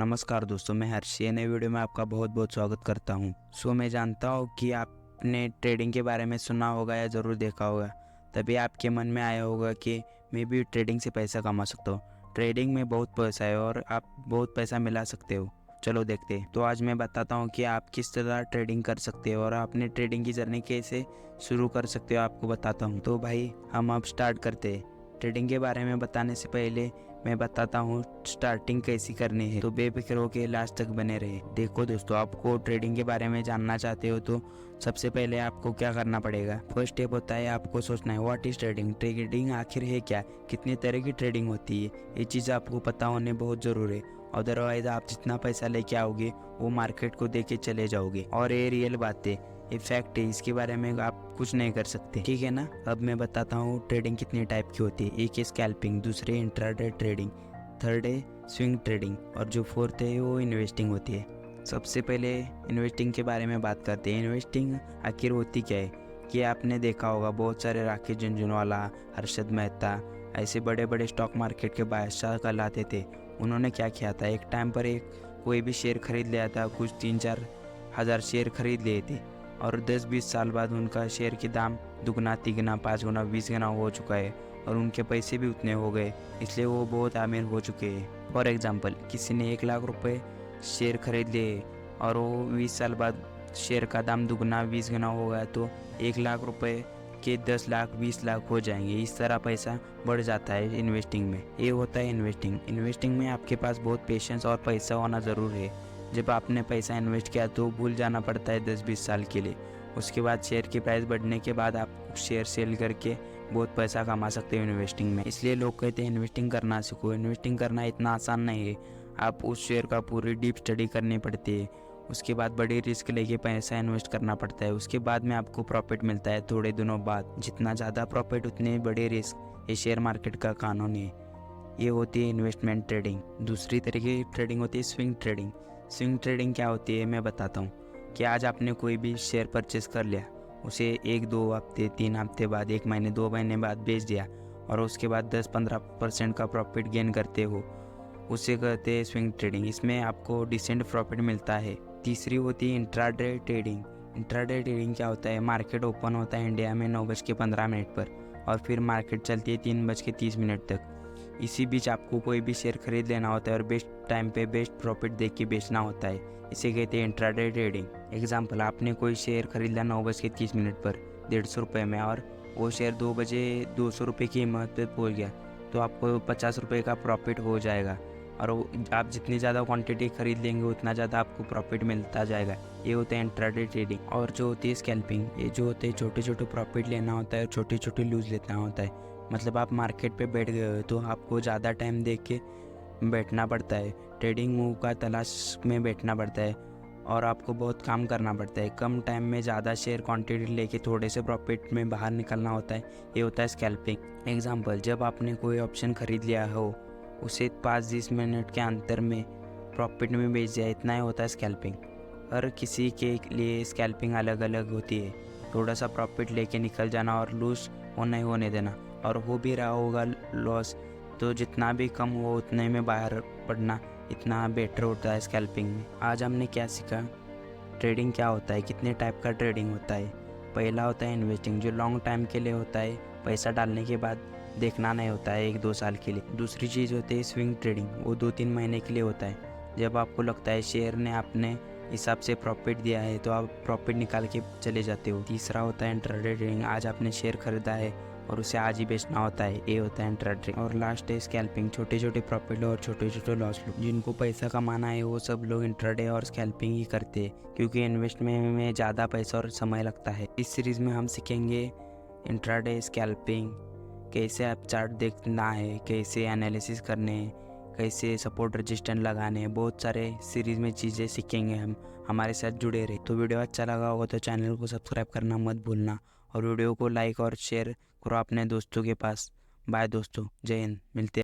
नमस्कार दोस्तों, मैं हर्षी नए वीडियो में आपका बहुत बहुत स्वागत करता हूं। मैं जानता हूं कि आपने ट्रेडिंग के बारे में सुना होगा या ज़रूर देखा होगा। तभी आपके मन में आया होगा कि मैं भी ट्रेडिंग से पैसा कमा सकता हूं। ट्रेडिंग में बहुत पैसा है और आप बहुत पैसा मिला सकते हो। चलो देखते हैं। तो आज मैं बताता हूँ कि आप किस तरह ट्रेडिंग कर सकते हो और अपने ट्रेडिंग की जर्नी कैसे शुरू कर सकते हो, आपको बताता हूँ। तो भाई हम अब स्टार्ट करते हैं। ट्रेडिंग के बारे में बताने से पहले मैं बताता हूँ स्टार्टिंग कैसी करनी है, तो बेफिक्र होकर लास्ट तक बने रहे। देखो दोस्तों, आपको ट्रेडिंग के बारे में जानना चाहते हो तो सबसे पहले आपको क्या करना पड़ेगा। फर्स्ट स्टेप होता है आपको सोचना है व्हाट इज ट्रेडिंग। ट्रेडिंग आखिर है क्या, कितनी तरह की ट्रेडिंग होती है, ये चीज़ आपको पता होने बहुत ज़रूरी है। अदरवाइज आप जितना पैसा लेके आओगे वो मार्केट को देके चले जाओगे, और ये रियल बात है, ये फैक्ट है, इसके बारे में आप कुछ नहीं कर सकते, ठीक है ना। अब मैं बताता हूँ ट्रेडिंग कितनी टाइप की होती है। एक है स्कैल्पिंग, दूसरे इंट्राडे ट्रेडिंग, थर्ड है स्विंग ट्रेडिंग, और जो फोर्थ है वो इन्वेस्टिंग होती है। सबसे पहले इन्वेस्टिंग के बारे में बात करते हैं। इन्वेस्टिंग आखिर होती क्या है कि आपने देखा होगा बहुत सारे राकेश झुनझुनवाला, हर्षद मेहता ऐसे बड़े बड़े स्टॉक मार्केट के बादशाह कहलाते थे। उन्होंने क्या किया था, एक टाइम पर एक कोई भी शेयर खरीद लिया था, कुछ 3-4 हज़ार शेयर खरीद लिए थे, और 10-20 साल बाद उनका शेयर के दाम दुगना, तिगुना, 5 गुना, 20 गुना हो चुका है, और उनके पैसे भी उतने हो गए, इसलिए वो बहुत अमीर हो चुके हैं। फॉर एग्जांपल, किसी ने 1 लाख रुपए शेयर खरीद लिए और वो 20 साल बाद शेयर का दाम दुगना, 20 गुना हो गया, तो 1 लाख रुपए के 10 लाख, 20 लाख हो जाएंगे। इस तरह पैसा बढ़ जाता है इन्वेस्टिंग में। ये होता है इन्वेस्टिंग। इन्वेस्टिंग में आपके पास बहुत पेशेंस और पैसा होना ज़रूर है। जब आपने पैसा इन्वेस्ट किया तो भूल जाना पड़ता है 10-20 साल के लिए। उसके बाद शेयर की प्राइस बढ़ने के बाद आप शेयर सेल करके बहुत पैसा कमा सकते हो इन्वेस्टिंग में। इसलिए लोग कहते हैं इन्वेस्टिंग करना सीखो। इन्वेस्टिंग करना इतना आसान नहीं है। आप उस शेयर का पूरी डीप स्टडी करनी पड़ती है, उसके बाद बड़ी रिस्क लेके पैसा इन्वेस्ट करना पड़ता है, उसके बाद में आपको प्रॉफिट मिलता है थोड़े दिनों बाद। जितना ज़्यादा प्रॉफिट उतने बड़े रिस्क, ये शेयर मार्केट का कानून है। ये होती है इन्वेस्टमेंट ट्रेडिंग। दूसरी तरीके की ट्रेडिंग होती है स्विंग ट्रेडिंग। स्विंग ट्रेडिंग क्या होती है मैं बताता हूँ। कि आज आपने कोई भी शेयर परचेस कर लिया, उसे 1-2 हफ्ते, 3 हफ्ते बाद, 1 महीने, 2 महीने बाद बेच दिया, और उसके बाद 10-15% का प्रॉफिट गेन करते हो, उसे कहते हैं स्विंग ट्रेडिंग। इसमें आपको डिसेंट प्रॉफिट मिलता है। तीसरी होती है इंट्राडे ट्रेडिंग। इंट्राडे ट्रेडिंग क्या होता है, मार्केट ओपन होता है इंडिया में 9:15 पर, और फिर मार्केट चलती है 3:30 तक। इसी बीच आपको कोई भी शेयर खरीद लेना होता है और बेस्ट टाइम पे बेस्ट प्रॉफिट देख के बेचना होता है। इसे कहते हैं इंट्राडे ट्रेडिंग। एग्जाम्पल, आपने कोई शेयर खरीद लिया 9:30 पर 150 रुपये में, और वो शेयर 2 बजे 200 रुपये की कीमत पे पहुँच गया, तो आपको 50 रुपये का प्रॉफिट हो जाएगा। और आप जितनी ज़्यादा क्वांटिटी खरीद लेंगे उतना ज़्यादा आपको प्रॉफिट मिलता जाएगा। ये होता है इंट्राडे ट्रेडिंग। और जो होती है स्कैल्पिंग, ये जो होते हैं छोटे छोटे प्रॉफिट लेना होता है और छोटे छोटे लूज लेना होता है। मतलब आप मार्केट पे बैठ गए हो तो आपको ज़्यादा टाइम देख के बैठना पड़ता है, ट्रेडिंग मूव का तलाश में बैठना पड़ता है, और आपको बहुत काम करना पड़ता है। कम टाइम में ज़्यादा शेयर क्वांटिटी लेके थोड़े से प्रॉफिट में बाहर निकलना होता है। ये होता है स्कैल्पिंग। एग्जाम्पल, जब आपने कोई ऑप्शन खरीद लिया हो, उसे 5-10 मिनट के अंतर में प्रॉफिट में बेच दिया, इतना ही होता है स्कैल्पिंग। हर किसी के लिए स्कैल्पिंग अलग अलग होती है। थोड़ा सा प्रॉफिट लेके निकल जाना और लूज होना ही होने देना, और हो भी रहा होगा लॉस तो जितना भी कम हो उतने में बाहर पड़ना इतना बेटर होता है स्कैल्पिंग में। आज हमने क्या सीखा, ट्रेडिंग क्या होता है, कितने टाइप का ट्रेडिंग होता है। पहला होता है इन्वेस्टिंग, जो लॉन्ग टाइम के लिए होता है, पैसा डालने के बाद देखना नहीं होता है 1-2 साल के लिए। दूसरी चीज़ होती है स्विंग ट्रेडिंग, वो 2-3 महीने के लिए होता है। जब आपको लगता है शेयर ने अपने हिसाब से प्रॉफिट दिया है तो आप प्रॉफिट निकाल के चले जाते हो। तीसरा होता है इंट्राडे ट्रेडिंग, आज आपने शेयर खरीदा है और उसे आज ही बेचना होता है, ये होता है इंट्राडे ट्रेडिंग। और लास्ट है स्कैल्पिंग, छोटे छोटे प्रॉफिट और छोटे छोटे लॉस लो। जिनको पैसा कमाना है वो सब लोग इंट्राडे और स्कैल्पिंग ही करते हैं, क्योंकि इन्वेस्टमेंट में ज़्यादा पैसा और समय लगता है। इस सीरीज़ में हम सीखेंगे इंट्राडे, स्कैल्पिंग, कैसे आप चार्ट देखना है, कैसे एनालिसिस करने हैं, कैसे सपोर्ट रजिस्टेंस लगाने हैं। बहुत सारे सीरीज़ में चीज़ें सीखेंगे हम। हमारे साथ जुड़े रहे। तो वीडियो अच्छा लगा होगा तो चैनल को सब्सक्राइब करना मत भूलना, और वीडियो को लाइक और शेयर करो अपने दोस्तों के पास। बाय दोस्तों, जय हिंद, मिलते हैं।